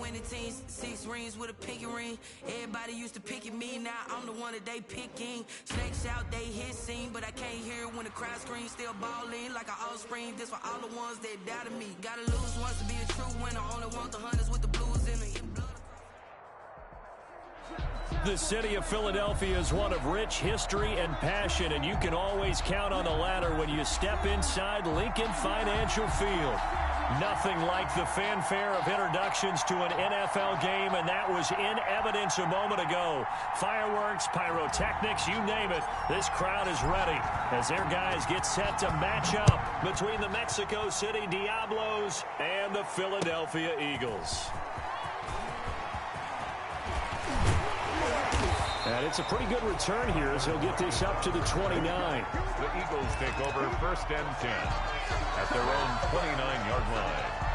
winning teams, 6 rings with a pinky ring. Everybody used to pick at me, now I'm the one that they picking. Snakes out, they hit scene, but I can't hear it when the crowd screams. Still balling like an offspring. This for all the ones that doubted me. Gotta lose once to be a true winner. Only want the hunters with the blues in it. The city of Philadelphia is one of rich history and passion, and you can always count on the latter when you step inside Lincoln Financial Field. Nothing like the fanfare of introductions to an NFL game, and that was in evidence a moment ago. Fireworks, pyrotechnics, you name it. This crowd is ready as their guys get set to match up between the Mexico City Diablos and the Philadelphia Eagles. And it's a pretty good return here as he'll get this up to the 29. The Eagles take over 1st and 10 at their own 29-yard line.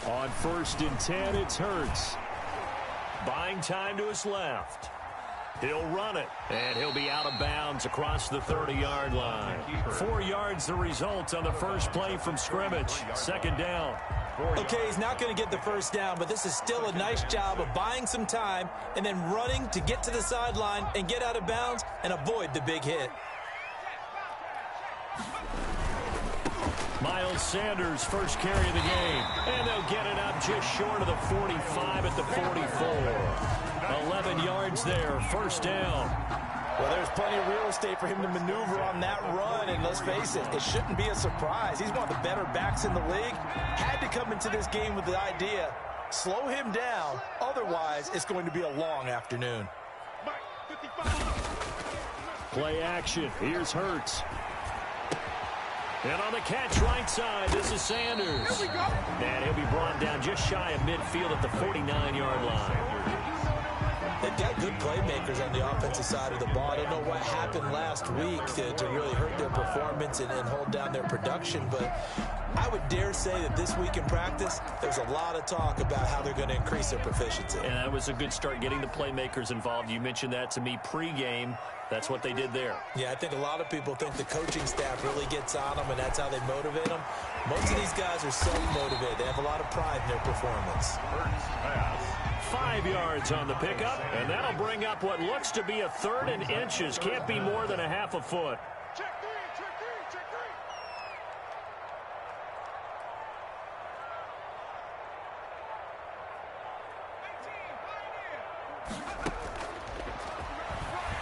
On 1st and 10, it's Hurts. Buying time to his left. He'll run it, and he'll be out of bounds across the 30-yard line. 4 yards the result on the first play from scrimmage. 2nd down. Okay, he's not going to get the first down, but this is still a nice job of buying some time and then running to get to the sideline and get out of bounds and avoid the big hit. Miles Sanders, first carry of the game. And they'll get it up just short of the 45 at the 44. 11 yards there, 1st down. Well, there's plenty of real estate for him to maneuver on that run, and let's face it, it shouldn't be a surprise. He's one of the better backs in the league. Had to come into this game with the idea, slow him down, otherwise it's going to be a long afternoon. Play action, here's Hurts. And on the catch right side, this is Sanders. And he'll be brought down just shy of midfield at the 49-yard line. They've got good playmakers on the offensive side of the ball. I don't know what happened last week to really hurt their performance and hold down their production, but I would dare say that this week in practice, there's a lot of talk about how they're going to increase their proficiency. And that was a good start getting the playmakers involved. You mentioned that to me pregame. That's what they did there. Yeah, I think a lot of people think the coaching staff really gets on them, and that's how they motivate them. Most of these guys are self-motivated. They have a lot of pride in their performance. 5 yards on the pickup, and that'll bring up what looks to be a 3rd and inches. Can't be more than a half a foot.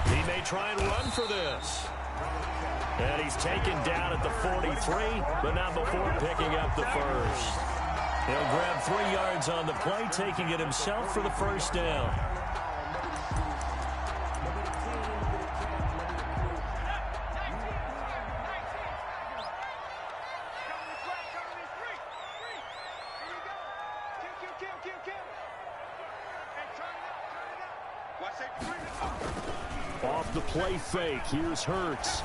He may try and run for this. And he's taken down at the 43, but not before picking up the first. He'll grab 3 yards on the play, taking it himself for the 1st down. Off the play fake, here's Hurts.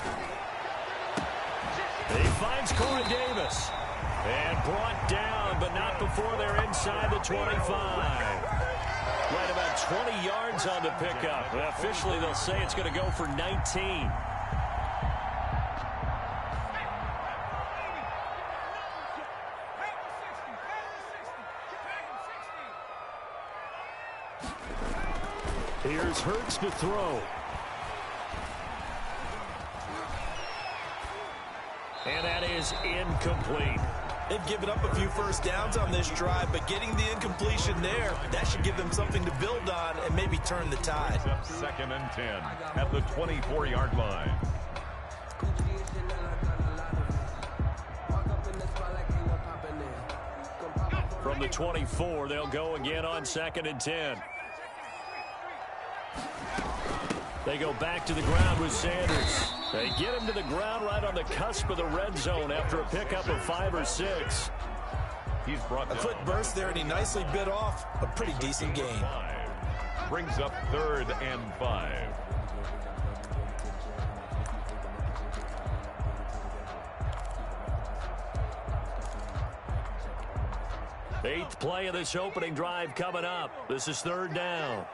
He finds Corey Davis. And brought down, but not before they're inside the 25. Right about 20 yards on the pickup. Officially, they'll say it's going to go for 19. Here's Hurts to throw. And that is incomplete. They've given up a few first downs on this drive, but getting the incompletion there, that should give them something to build on and maybe turn the tide. 2nd and 10 at the 24-yard line. From the 24, they'll go again on 2nd and 10. They go back to the ground with Sanders. They get him to the ground right on the cusp of the red zone after a pickup of 5 or 6. He's brought down. A quick burst there, and he nicely bit off a pretty decent gain. Brings up 3rd and 5. Eighth play of this opening drive coming up. This is third down.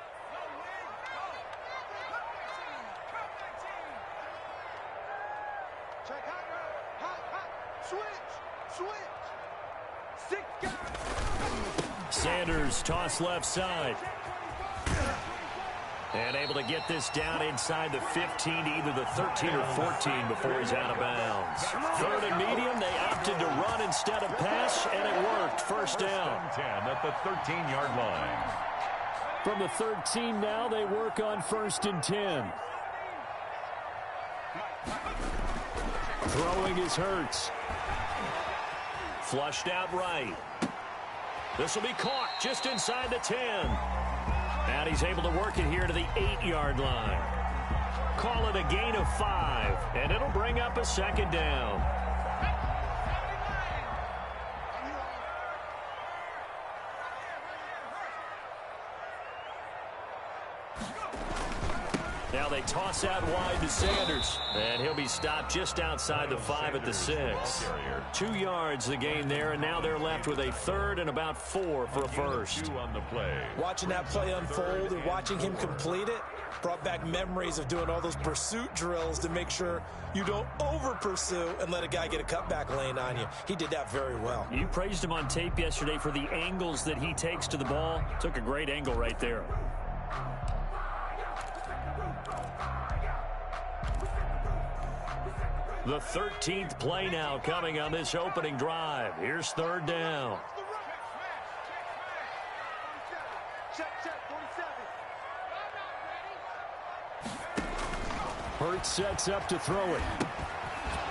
Sanders toss left side. And able to get this down inside the 15 to either the 13 or 14 before he's out of bounds. Third and medium, they opted to run instead of pass, and it worked. First down. 10 at the 13-yard line. From the 13 now, they work on 1st and 10. Throwing is Hurts. Flushed out right. This will be caught just inside the 10. And he's able to work it here to the 8-yard line. Call it a gain of 5, and it'll bring up a second down. Now they toss out wide to Sanders, and he'll be stopped just outside the 5 at the 6. 2 yards the gain there, and now they're left with a third and about 4 for a first. Watching that play unfold and watching him complete it brought back memories of doing all those pursuit drills to make sure you don't over-pursue and let a guy get a cutback lane on you. He did that very well. You praised him on tape yesterday for the angles that he takes to the ball. Took a great angle right there. The 13th play now coming on this opening drive. Here's third down. Hurts sets up to throw it.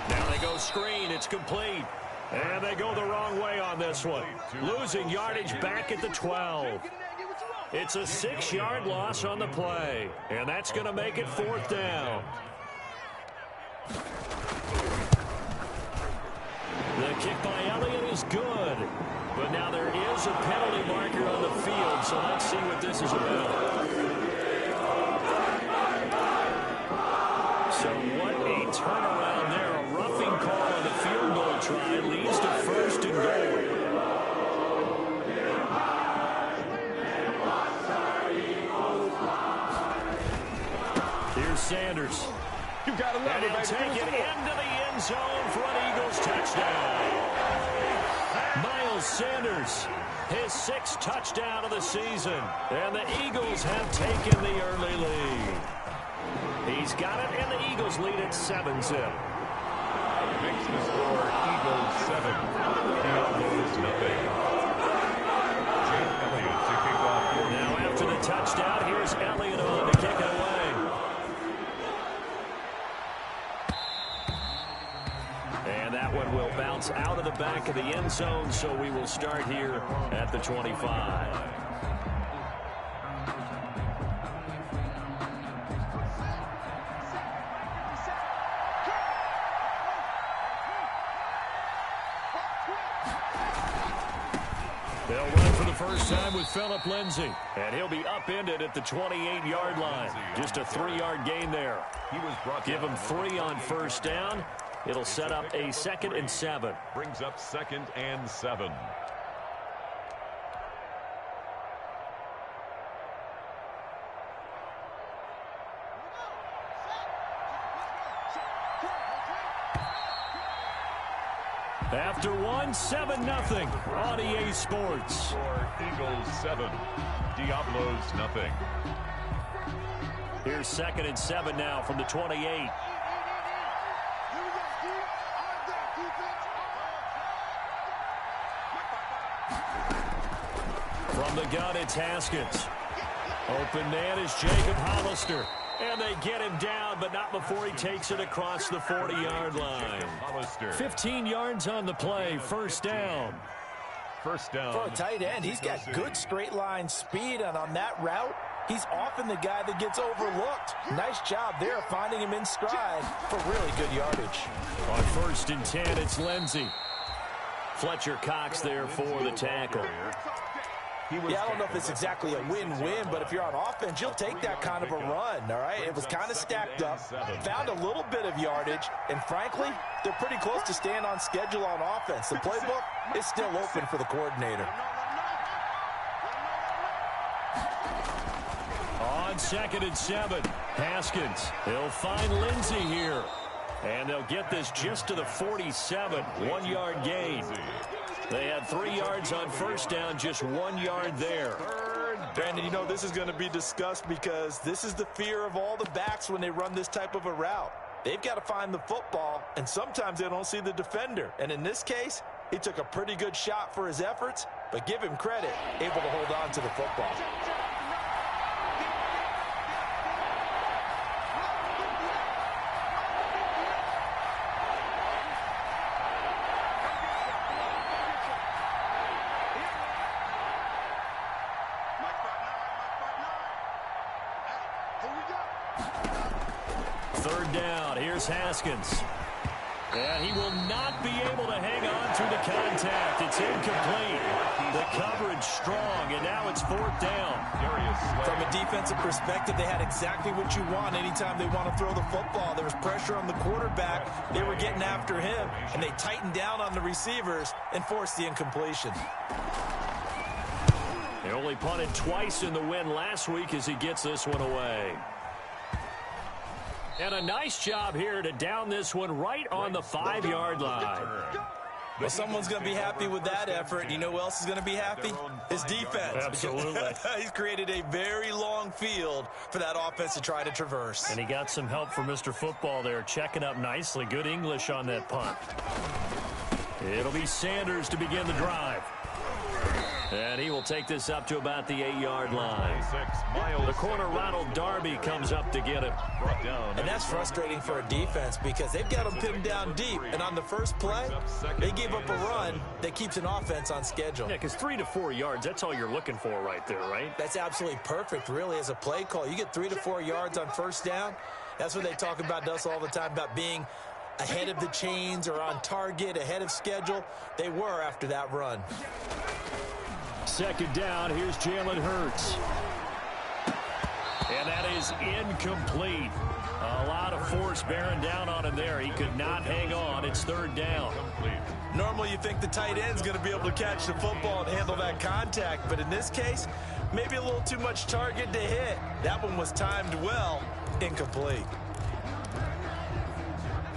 Now they go screen. It's complete. And they go the wrong way on this one. Losing yardage back at the 12. It's a 6-yard loss on the play. And that's going to make it 4th down. The kick by Elliott is good. But now there is a penalty marker on the field, so let's see what this is about. So what a turnaround there. A roughing call on the field goal try leads to 1st and goal. Here's Sanders. You've got to love it, baby. Take it into the end zone for an Eagles touchdown. Miles Sanders, his 6th touchdown of the season. And the Eagles have taken the early lead. He's got it, and the Eagles lead at 7-zip. Makes the score Eagles 7. Cowboys nothing. Jake Elliott to kick off. Now after the touchdown, here's Elliott on to kick it away. And that one will bounce out of the back of the end zone, so we will start here at the 25. They'll run for the first time with Phillip Lindsay, and he'll be upended at the 28-yard line. Just a 3-yard gain there. Give him 3 on first down. It'll set up a 2nd and 7. Brings up 2nd and 7. After 1, 7-0 on EA Sports. For Eagles 7, Diablos nothing. Here's 2nd and 7 now from the 28. From the gun, it's Haskins. Open man is Jacob Hollister. And they get him down, but not before he takes it across the 40-yard line. 15 yards on the play, first down. First down. For a tight end, he's got good straight line speed, and on that route, he's often the guy that gets overlooked. Nice job there finding him in stride for really good yardage. On 1st and 10, it's Lindsay. Fletcher Cox there for the tackle. Yeah, I don't know if it's exactly a win-win, but if you're on offense, you'll take that kind of a run, all right? It was kind of stacked up, found a little bit of yardage, and frankly, they're pretty close to staying on schedule on offense. The playbook is still open for the coordinator. On 2nd and 7, Haskins. He'll find Lindsey here. And they'll get this just to the 47, 1-yard gain. They had 3 yards on first down, just 1 yard there. Brandon, you know, this is going to be discussed because this is the fear of all the backs when they run this type of a route. They've got to find the football, and sometimes they don't see the defender. And in this case, he took a pretty good shot for his efforts, but give him credit, able to hold on to the football. Third down, here's Haskins. And he will not be able to hang on through the contact. It's incomplete. The coverage strong, and now it's 4th down. From a defensive perspective, they had exactly what you want anytime they want to throw the football. There was pressure on the quarterback. They were getting after him, and they tightened down on the receivers and forced the incompletion. They only punted twice in the win last week as he gets this one away. And a nice job here to down this one right on the 5-yard line. Well, someone's going to be happy with that effort. You know who else is going to be happy? His defense. Absolutely. He's created a very long field for that offense to try to traverse. And he got some help from Mr. Football there, checking up nicely. Good English on that punt. It'll be Sanders to begin the drive. And he will take this up to about the 8-yard line. The corner, Ronald Darby, comes up to get him. And that's frustrating for a defense because they've got him pinned down deep. And on the first play, they gave up a run that keeps an offense on schedule. Yeah, because 3 to 4 yards, that's all you're looking for right there, right? That's absolutely perfect, really, as a play call. You get 3 to 4 yards on first down. That's what they talk about to us all the time, about being ahead of the chains or on target, ahead of schedule. They were after that run. 2nd down, here's Jalen Hurts. And that is incomplete. A lot of force bearing down on him there. He could not hang on. It's 3rd down. Normally you think the tight end's going to be able to catch the football and handle that contact, but in this case, maybe a little too much target to hit. That one was timed well, incomplete.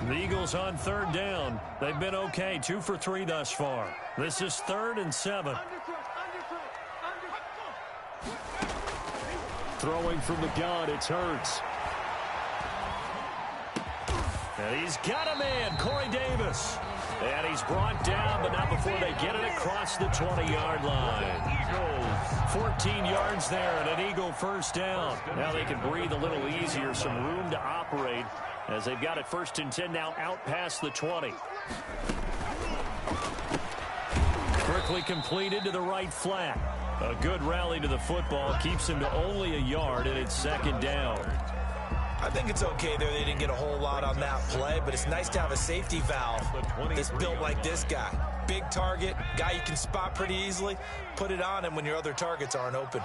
The Eagles on 3rd down. They've been okay, 2 for 3 thus far. This is 3rd and 7. Throwing from the gun, it's Hurts. And he's got a man, Corey Davis. And he's brought down, but not before they get it across the 20-yard line. Eagles, 14 yards there, and an Eagle first down. Now they can breathe a little easier, some room to operate, as they've got it 1st and 10 now out past the 20. Quickly completed to the right flat. A good rally to the football keeps him to only a yard, and it's 2nd down. I think it's okay there. They didn't get a whole lot on that play, but it's nice to have a safety valve that's built like this guy. Big target, guy you can spot pretty easily. Put it on him when your other targets aren't open.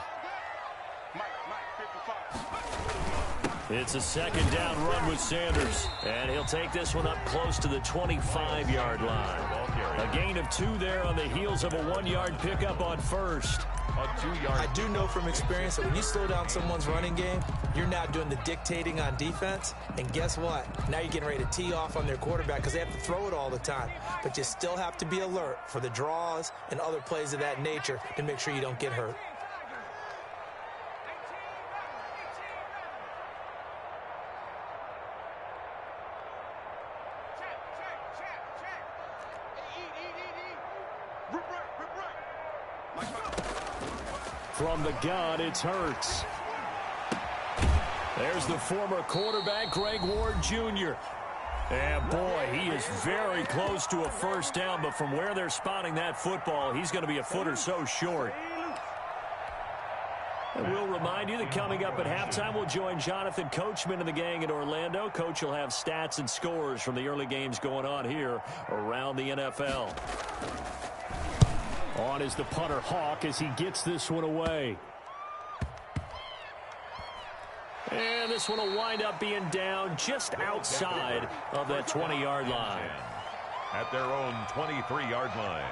It's a 2nd down run with Sanders, and he'll take this one up close to the 25-yard line. A gain of 2 there on the heels of a 1-yard pickup on first. I do know from experience that when you slow down someone's running game, you're now doing the dictating on defense. And guess what? Now you're getting ready to tee off on their quarterback because they have to throw it all the time. But you still have to be alert for the draws and other plays of that nature to make sure you don't get hurt. From the gun, it's Hurts. There's the former quarterback, Greg Ward Jr. And boy, he is very close to a first down, but from where they're spotting that football, he's going to be a foot or so short. And we'll remind you that coming up at halftime, we'll join Jonathan Coachman and the gang in Orlando. Coach will have stats and scores from the early games going on here around the NFL. On is the punter, Hawk, as he gets this one away. And this one will wind up being down just outside of that 20-yard line. At their own 23-yard line.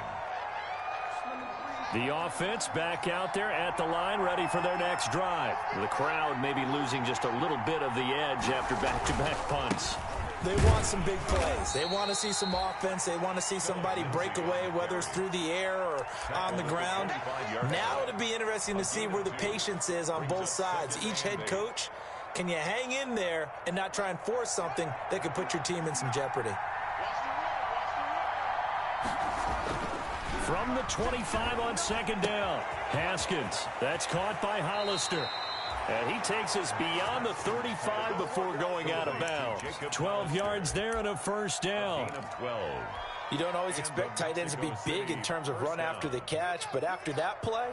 The offense back out there at the line, ready for their next drive. The crowd may be losing just a little bit of the edge after back-to-back punts. They want some big plays. They want to see some offense. They want to see somebody break away, whether it's through the air or on the ground. Now it'll be interesting to see where the patience is on both sides. Each head coach, can you hang in there and not try and force something that could put your team in some jeopardy? From the 25 on second down, Haskins. That's caught by Hollister. And he takes us beyond the 35 before going out of bounds. 12 yards there and a first down. You don't always expect tight ends to be big in terms of run after the catch, but after that play,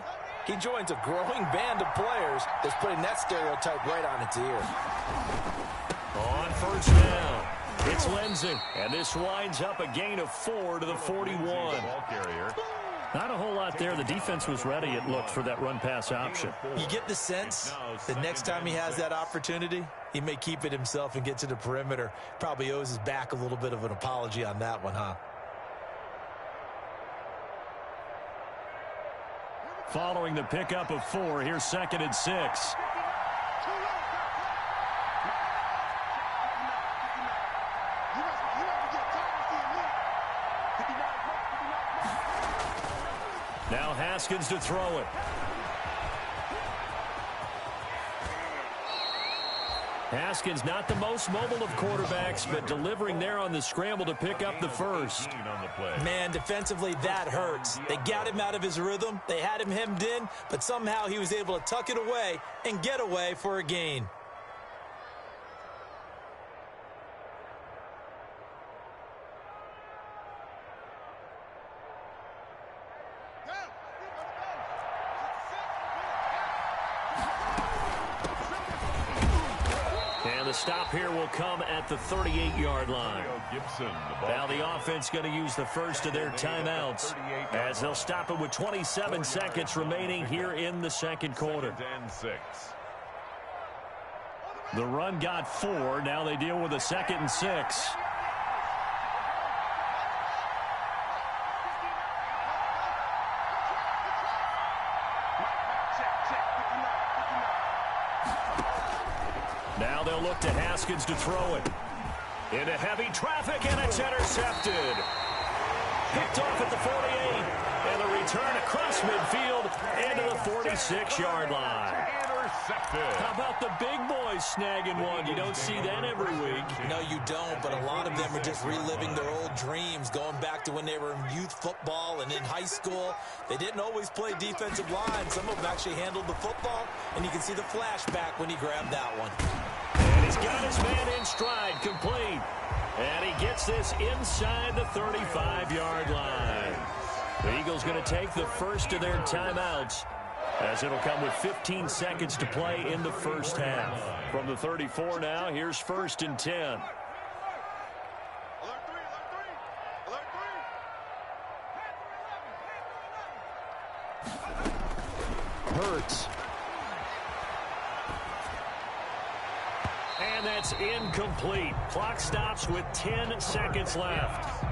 he joins a growing band of players that's putting that stereotype right on its ear. On first down, it's Lindsey. And this winds up a gain of 4 to the 41. Not a whole lot there. The defense was ready, it looked, for that run-pass option. You get the sense the next time he has that opportunity, he may keep it himself and get to the perimeter. Probably owes his back a little bit of an apology on that one, huh? Following the pickup of 4, here's 2nd and 6. Now Haskins to throw it. Haskins not the most mobile of quarterbacks, but delivering there on the scramble to pick up the first. Man, defensively, that hurts. They got him out of his rhythm. They had him hemmed in, but somehow he was able to tuck it away and get away for a gain. Stop here will come at the 38-yard line. Now the offense going to use the first of their timeouts as they'll stop it with 27 seconds remaining here in the second quarter. The run got 4. Now they deal with a 2nd and 6. Now they'll look to Haskins to throw it. Into heavy traffic, and it's intercepted. Picked off at the 48. And the return across midfield into the 46-yard line. How about the big boys snagging one? You don't see that every week. No, you don't, but a lot of them are just reliving their old dreams, going back to when they were in youth football and in high school. They didn't always play defensive line. Some of them actually handled the football, and you can see the flashback when he grabbed that one. And he's got his man in stride, complete. And he gets this inside the 35-yard line. The Eagles going to take the first of their timeouts, as it'll come with 15 seconds to play in the first half. From the 34 now, here's 1st and 10. Hurts. And that's incomplete. Clock stops with 10 seconds left.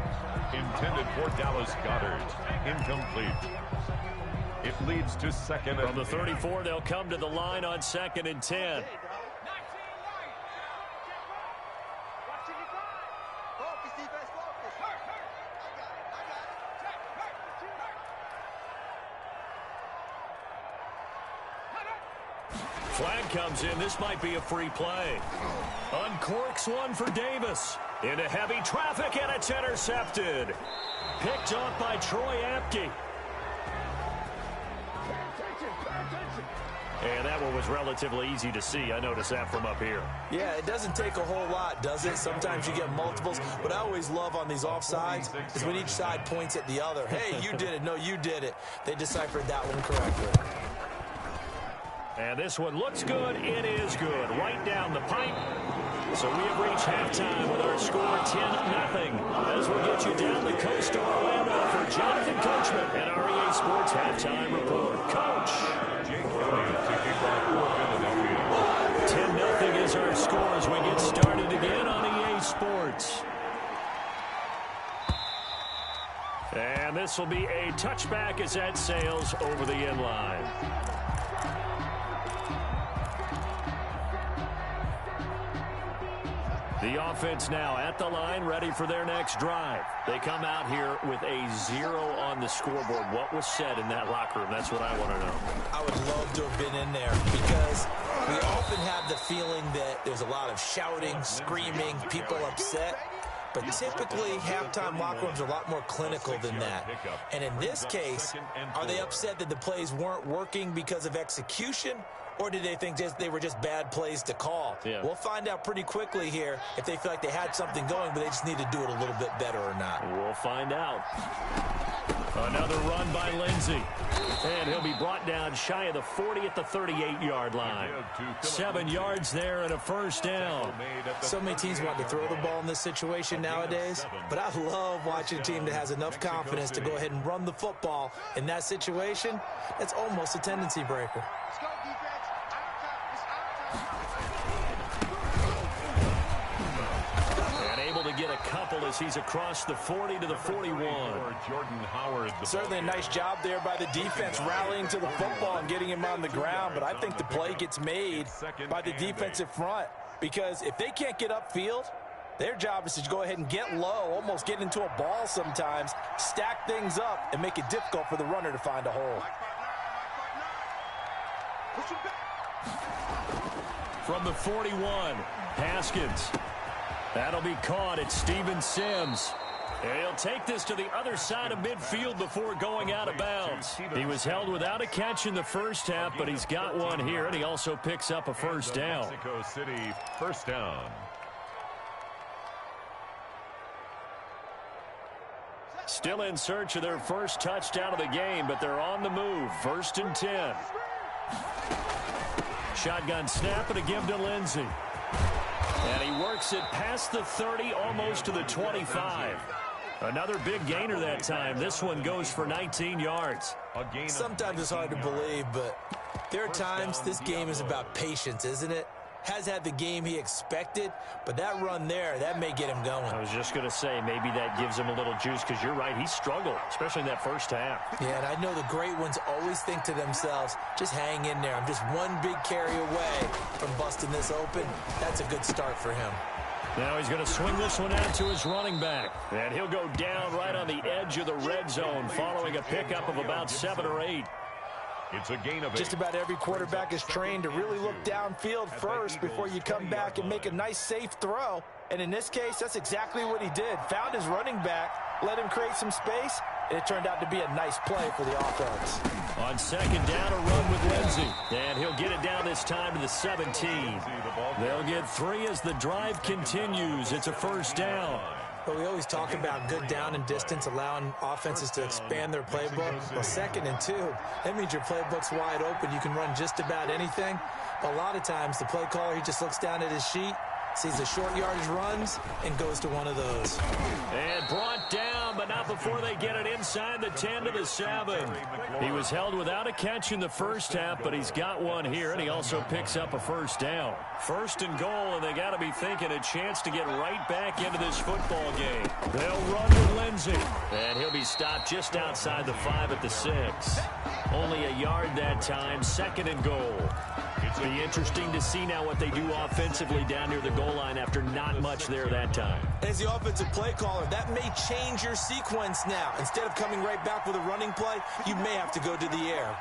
Intended for Dallas Goedert. Incomplete. It leads to 2nd and 10. From the 34, they'll come to the line on 2nd and 10. Flag comes in. This might be a free play. Uncorks one for Davis. Into heavy traffic, and it's intercepted. Picked off by Troy Apke. And that one was relatively easy to see. I noticed that from up here. Yeah, it doesn't take a whole lot, does it? Sometimes you get multiples. What I always love on these offsides is when each side points at the other. Hey, you did it. No, you did it. They deciphered that one correctly. And this one looks good. It is good. Right down the pipe. So we have reached halftime with our score 10-0. As we'll get you down the coast to Orlando for Jonathan Coachman and our EA Sports Halftime Report. Coach. 10-0 is our score as we get started again on EA Sports. And And this will be a touchback as that sails over the end line. The offense now at the line, ready for their next drive. They come out here with a 0 on the scoreboard. What was said in that locker room? That's what I want to know. I would love to have been in there because we often have the feeling that there's a lot of shouting, screaming, people upset. But typically, halftime locker rooms are a lot more clinical than that. And in this case, are they upset that the plays weren't working because of execution? Or did they think they were just bad plays to call? Yeah. We'll find out pretty quickly here if they feel like they had something going, but they just need to do it a little bit better or not. We'll find out. Another run by Lindsey. And he'll be brought down shy of the 40 at the 38-yard line. 7 yards there and a first down. So many teams want to throw the ball in this situation nowadays, but I love watching a team that has enough confidence to go ahead and run the football. In that situation, that's almost a tendency breaker. To get a couple as he's across the 40 to the 41. Certainly a nice job there by the defense rallying to the football and getting him on the ground, but I think the play gets made by the defensive front because if they can't get upfield, their job is to go ahead and get low, almost get into a ball sometimes, stack things up, and make it difficult for the runner to find a hole. From the 41, Haskins. That'll be caught at Steven Sims. And he'll take this to the other side of midfield before going out of bounds. He was held without a catch in the first half, but he's got one here, and he also picks up a first down. Mexico City, first down. Still in search of their first touchdown of the game, but they're on the move. 1st and 10. Shotgun snap and a give to Lindsey. And he works it past the 30, almost to the 25. Another big gainer that time. This one goes for 19 yards. Sometimes it's hard to believe, but there are times this game is about patience, isn't it? Has had the game he expected, but that run there, that may get him going. I was just going to say, maybe that gives him a little juice, because you're right, he struggled, especially in that first half. Yeah, and I know the great ones always think to themselves, just hang in there. I'm just one big carry away from busting this open. That's a good start for him. Now he's going to swing this one out to his running back. And he'll go down right on the edge of the red zone, following a pickup of about 7 or 8. It's a gain of 8. Just about every quarterback is trained to really look downfield first before you come back and make a nice, safe throw. And in this case, that's exactly what he did. Found his running back, let him create some space, and it turned out to be a nice play for the offense. On 2nd down, a run with Lindsey. And he'll get it down this time to the 17. They'll get 3 as the drive continues. It's a first down. But we always talk about good down and distance, allowing offenses to expand their playbook. Well, 2nd and 2, that means your playbook's wide open. You can run just about anything. But a lot of times, the play caller, he just looks down at his sheet, sees the short yardage runs, and goes to one of those. And brought down, but not before they get it inside the 10 to the 7. He was held without a catch in the first half, but he's got one here, and he also picks up a first down. 1st and goal, and they got to be thinking a chance to get right back into this football game. They'll run with Lindsey, and he'll be stopped just outside the 5 at the 6. Only a yard that time, 2nd and goal. It'll be interesting to see now what they do offensively down near the goal line after not much there that time. As the offensive play caller, that may change your sequence now. Instead of coming right back with a running play, you may have to go to the air.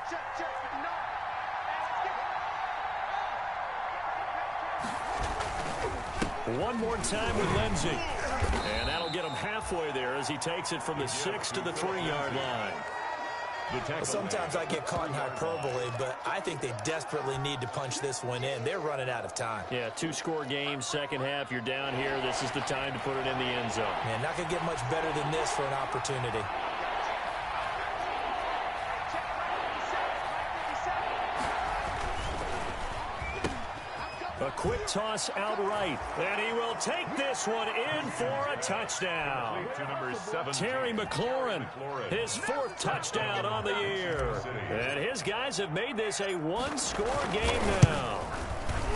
One more time with Lindsey. And that'll get him halfway there as he takes it from the 6 to the 3-yard line. Well, sometimes I get caught in hyperbole, but I think they desperately need to punch this one in. They're running out of time. Yeah, 2-score game, second half. You're down here. This is the time to put it in the end zone. Man, not going to get much better than this for an opportunity. A quick toss outright, and he will take this one in for a touchdown. Terry McLaurin, his 4th touchdown on the year. And his guys have made this a 1-score game now.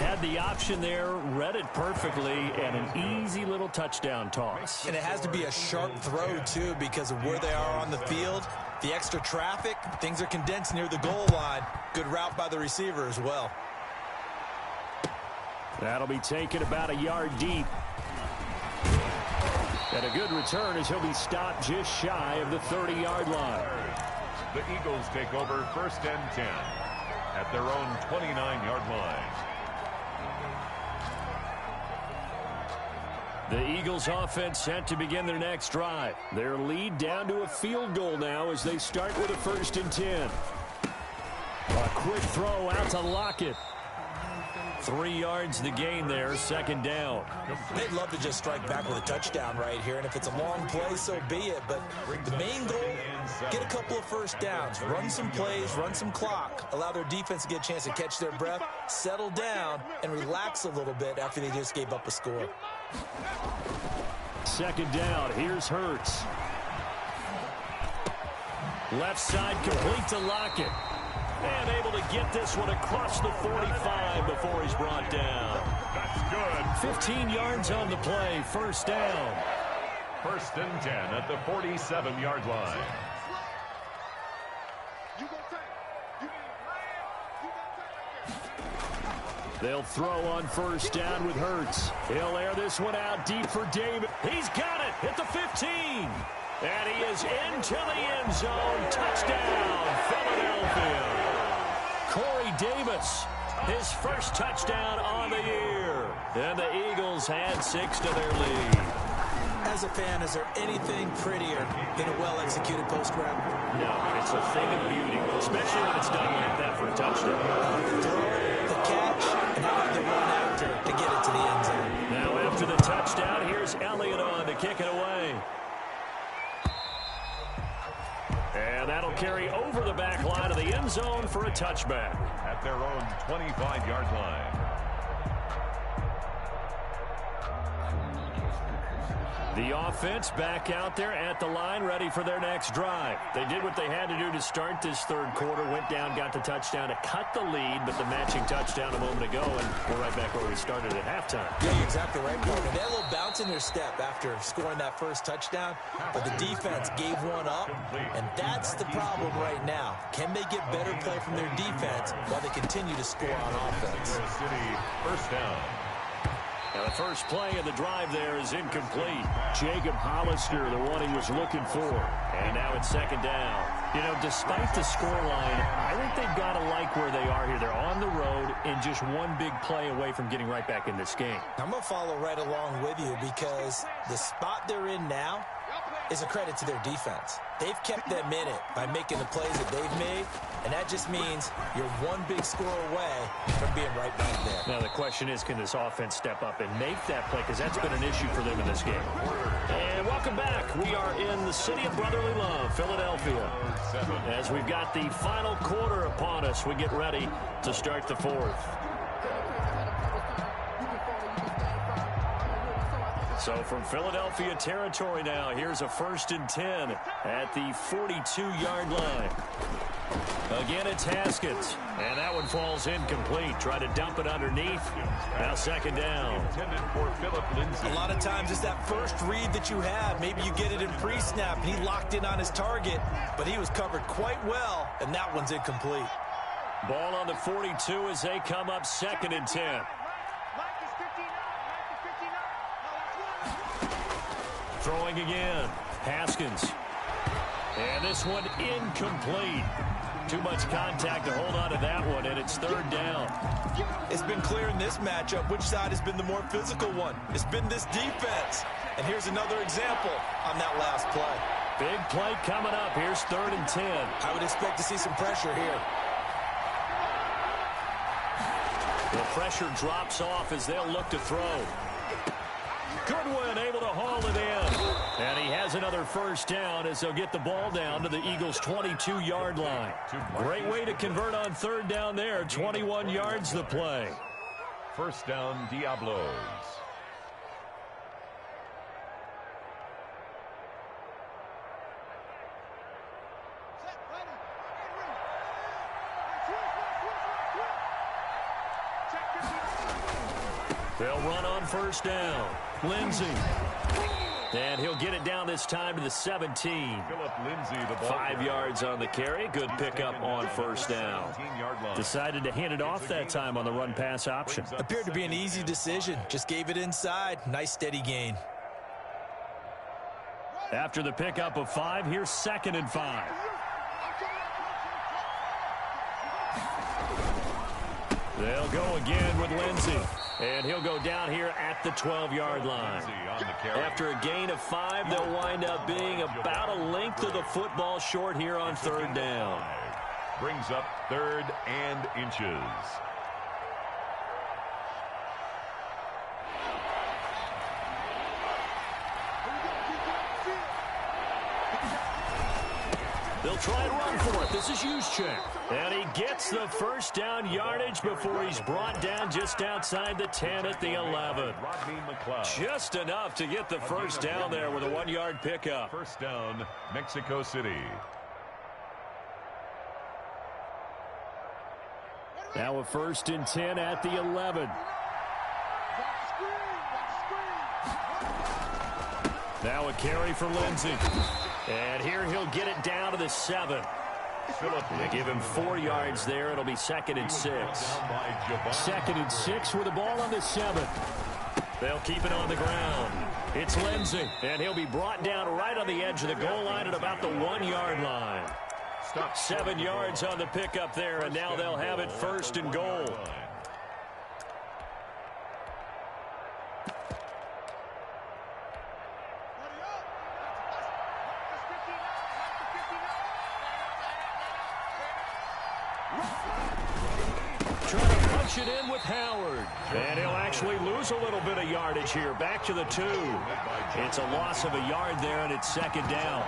Had the option there, read it perfectly, and an easy little touchdown toss. And it has to be a sharp throw, too, because of where they are on the field. The extra traffic, things are condensed near the goal line. Good route by the receiver as well. That'll be taken about a yard deep. And a good return as he'll be stopped just shy of the 30-yard line. The Eagles take over 1st and 10 at their own 29-yard line. The Eagles offense set to begin their next drive. Their lead down to a field goal now as they start with a 1st and 10. A quick throw out to Lockett. 3 yards the gain there, 2nd down. They'd love to just strike back with a touchdown right here, and if it's a long play, so be it. But the main goal, get a couple of 1st downs, run some plays, run some clock, allow their defense to get a chance to catch their breath, settle down, and relax a little bit after they just gave up a score. 2nd down, here's Hurts. Left side complete to Lockett. And able to get this one across the 45 before he's brought down. That's good. 15 yards on the play, 1st down. 1st and 10 at the 47-yard line. They'll throw on 1st down with Hurts. He'll air this one out deep for Davis. He's got it at the 15. And he is into the end zone. Touchdown, Philadelphia. Corey Davis, his 1st touchdown on the year. And the Eagles add 6 to their lead. As a fan, is there anything prettier than a well-executed post route? No, it's a thing of beauty, especially when it's done like that for a touchdown. The throw, the catch, and how they run after to get it to the end zone. Now after the touchdown, here's Elliott on to kick it away. And that'll carry over the back line of the end zone for a touchback. At their own 25-yard line. The offense back out there at the line, ready for their next drive. They did what they had to do to start this 3rd quarter, went down, got the touchdown to cut the lead, but the matching touchdown a moment ago, and we're right back where we started at halftime. Yeah, you're exactly right, partner. They had a little bounce in their step after scoring that 1st touchdown, but the defense gave one up, and that's the problem right now. Can they get better play from their defense while they continue to score on offense? City, 1st down. Now the first play of the drive there is incomplete. Jacob Hollister, the one he was looking for. And now it's 2nd down. You know, despite the scoreline, I think they've got to like where they are here. They're on the road and just one big play away from getting right back in this game. I'm going to follow right along with you because the spot they're in now is a credit to their defense. They've kept them in it by making the plays that they've made, and that just means you're one big score away from being right back there. Now the question is, can this offense step up and make that play? Because that's been an issue for them in this game. And welcome back. We are in the city of brotherly love, Philadelphia. As we've got the final quarter upon us, we get ready to start the 4th. So from Philadelphia territory now, here's a 1st and 10 at the 42-yard line. Again, it's Haskins, and that one falls incomplete. Try to dump it underneath. Now 2nd down. A lot of times it's that first read that you have. Maybe you get it in pre-snap, and he locked in on his target, but he was covered quite well, and that one's incomplete. Ball on the 42 as they come up 2nd and 10. Throwing again. Haskins. And this one incomplete. Too much contact to hold on to that one, and it's 3rd down. It's been clear in this matchup which side has been the more physical one. It's been this defense. And here's another example on that last play. Big play coming up. Here's 3rd and 10. I would expect to see some pressure here. The pressure drops off as they'll look to throw. Goodwin able to haul it in. And he has another 1st down as they'll get the ball down to the Eagles' 22-yard line. Great way to convert on 3rd down there. 21 yards the play. 1st down, Diablos. They'll run on first down. Lindsey. And he'll get it down this time to the 17. 5 yards on the carry. Good pickup on first down. Decided to hand it off that time on the run-pass option. Appeared to be an easy decision. Just gave it inside. Nice steady gain. After the pickup of 5, here's 2nd and 5. They'll go again with Lindsey. And he'll go down here at the 12-yard line. After a gain of 5, they'll wind up being about a length of the football short here on 3rd down. Brings up 3rd and inches. They'll try and run for it. This is Juszczyk. And he gets the first down yardage before he's brought down just outside the 10 at the 11. Just enough to get the first down there with a 1-yard pickup. First down, Mexico City. Now a 1st and 10 at the 11. Now a carry for Lindsey. And here he'll get it down to the 7. They give him 4 yards there. It'll be 2nd and 6. 2nd and 6 with the ball on the 7. They'll keep it on the ground. It's Lindsey, and he'll be brought down right on the edge of the goal line at about the 1-yard line. 7 yards on the pickup there, and now they'll have it 1st and goal. Trying to punch it in with Howard. And he'll actually lose a little bit of yardage here. Back to the 2. It's a loss of a yard there, and it's 2nd down.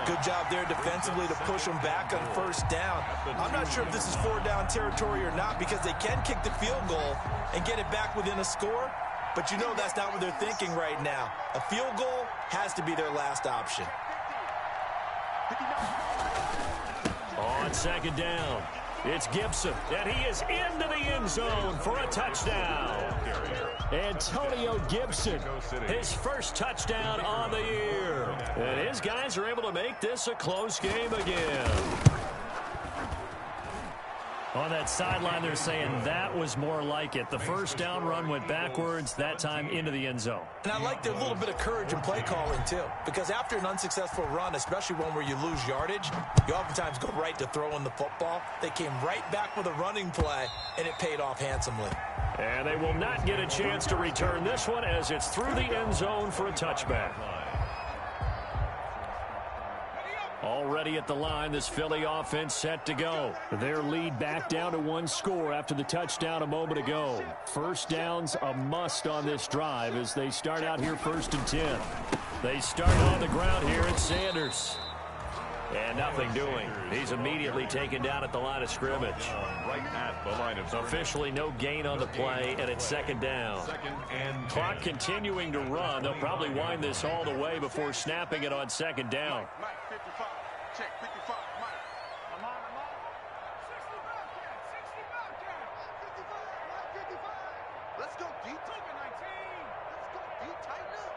Good job there defensively to push them back on 1st down. I'm not sure if this is 4-down territory or not because they can kick the field goal and get it back within a score. But you know that's not what they're thinking right now. A field goal has to be their last option. On 2nd down. It's Gibson, and he is into the end zone for a touchdown. Antonio Gibson, his first touchdown on the year. And his guys are able to make this a close game again. On that sideline, they're saying that was more like it. The first down run went backwards, that time into the end zone. And I like their little bit of courage in play calling, too. Because after an unsuccessful run, especially one where you lose yardage, you oftentimes go right to throwing the football. They came right back with a running play, and it paid off handsomely. And they will not get a chance to return this one as it's through the end zone for a touchback. Already at the line, this Philly offense set to go. Their lead back down to 1 score after the touchdown a moment ago. First down's a must on this drive as they start out here 1st and 10. They start on the ground here at Sanders. And nothing doing. He's immediately taken down at the line of scrimmage. Right at the line of scrimmage. Officially no gain on the play, and it's 2nd down. Clock continuing to run. They'll probably wind this all the way before snapping it on 2nd down. Check 55, Mike. I'm on. 55. Let's go deep. 19. Let's go deep. Tighten up.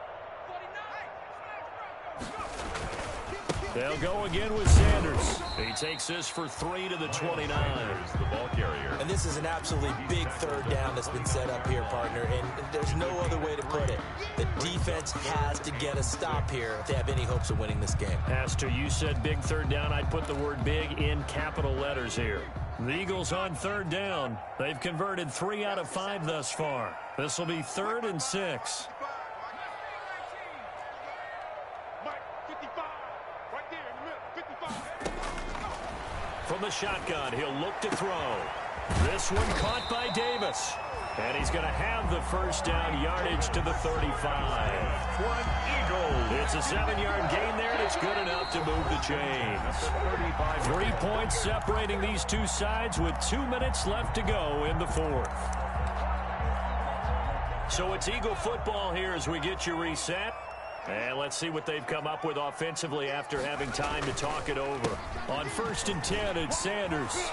49. They'll go again with Sanders. He takes this for 3 to the 29. The ball carrier. And this is an absolutely big 3rd down that's been set up here, partner. And there's no other way to put it. The defense has to get a stop here if they have any hopes of winning this game. Pastor, you said big 3rd down. I'd put the word big in capital letters here. The Eagles on 3rd down. They've converted 3 out of 5 thus far. This will be 3rd and 6. From the shotgun, he'll look to throw. This one caught by Davis. And he's going to have the first down yardage to the 35. One Eagle. It's a 7-yard gain there, and it's good enough to move the chains. 3 points separating these two sides with 2 minutes left to go in the 4th. So it's Eagle football here as we get you reset. And let's see what they've come up with offensively after having time to talk it over. On 1st and 10, it's Sanders.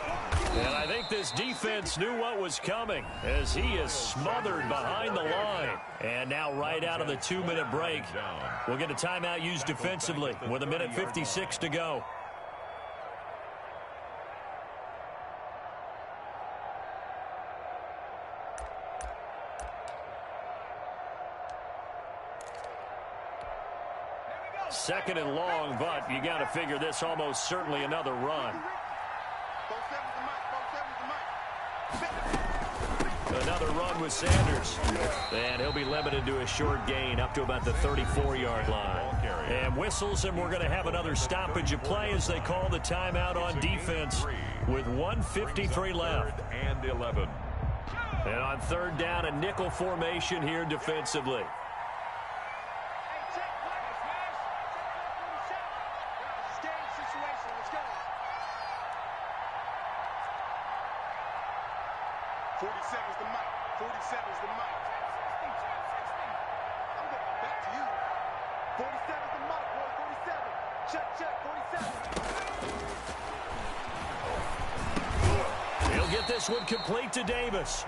And I think this defense knew what was coming as he is smothered behind the line. And now right out of the 2-minute break, we'll get a timeout used defensively with 1:56 to go. Second and long, but you got to figure this almost certainly another run. Another run with Sanders. And he'll be limited to a short gain up to about the 34-yard line. And whistles, and we're going to have another stoppage of play as they call the timeout on defense with 1:53 left. And 11. And on 3rd down, a nickel formation here defensively. This one complete to Davis.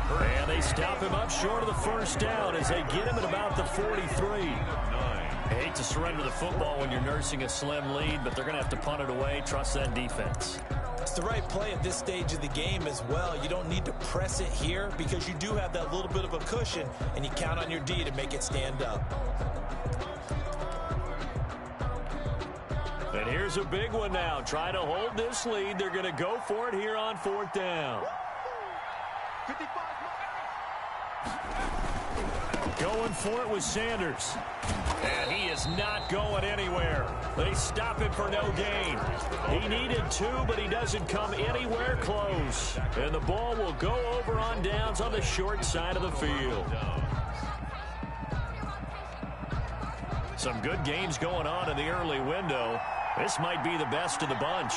And they stop him up short of the 1st down as they get him at about the 43. I hate to surrender the football when you're nursing a slim lead, but they're going to have to punt it away. Trust that defense. It's the right play at this stage of the game as well. You don't need to press it here because you do have that little bit of a cushion, and you count on your D to make it stand up. And here's a big one now. Trying to hold this lead. They're going to go for it here on 4th down. Going for it with Sanders. And he is not going anywhere. They stop him for no gain. He needed 2, but he doesn't come anywhere close. And the ball will go over on downs on the short side of the field. Some good games going on in the early window. This might be the best of the bunch.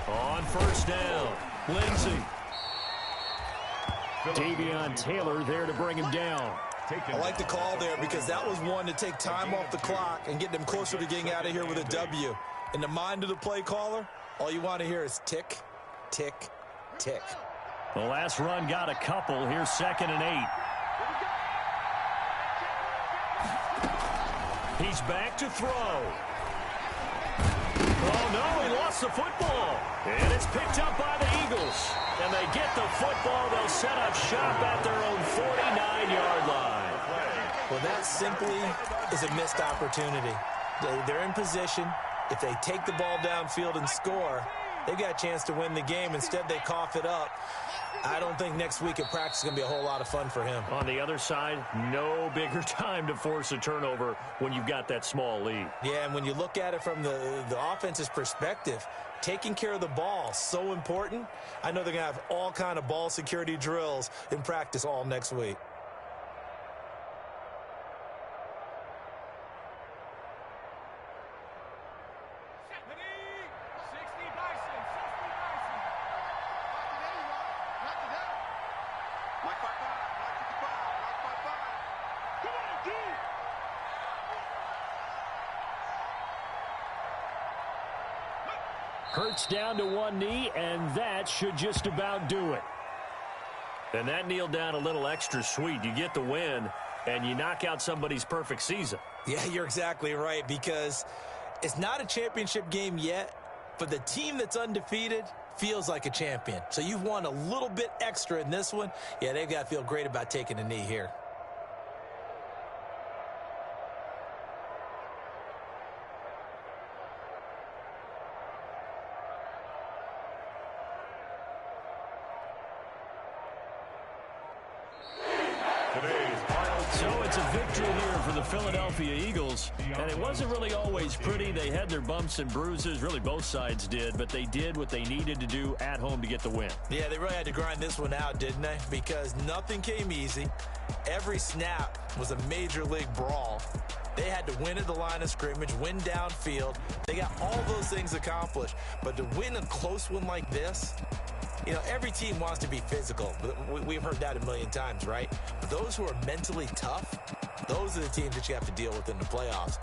On 1st down, Lindsey. Davion Taylor there to bring him down. I like the call there because that was one to take time off the clock and get them closer to getting out of here with a W. In the mind of the play caller, all you want to hear is tick, tick, tick. The last run got a couple. Here's 2nd and 8. He's back to throw. Oh, no, he lost the football. And it's picked up by the Eagles. And they get the football. They'll set up shop at their own 49-yard line. Well, that simply is a missed opportunity. They're in position. If they take the ball downfield and score, they've got a chance to win the game. Instead, they cough it up. I don't think next week at practice is going to be a whole lot of fun for him. On the other side, no bigger time to force a turnover when you've got that small lead. Yeah, and when you look at it from the offense's perspective, taking care of the ball, so important. I know they're going to have all kind of ball security drills in practice all next week. Hurts down to one knee, and that should just about do it. And that kneeled down a little extra sweet. You get the win, and you knock out somebody's perfect season. Yeah, you're exactly right, because it's not a championship game yet, but the team that's undefeated feels like a champion. So you've won a little bit extra in this one. Yeah, they've got to feel great about taking a knee here. So it's a victory here for the Philadelphia Eagles, and it wasn't really always pretty. They had their bumps and bruises, really both sides did, but they did what they needed to do at home to get the win. Yeah, they really had to grind this one out, didn't they? Because nothing came easy. Every snap was a major league brawl, They had to win at the line of scrimmage, win downfield. They got all those things accomplished. But to win a close one like this, you know, every team wants to be physical. We've heard that a million times, right? But those who are mentally tough, those are the teams that you have to deal with in the playoffs.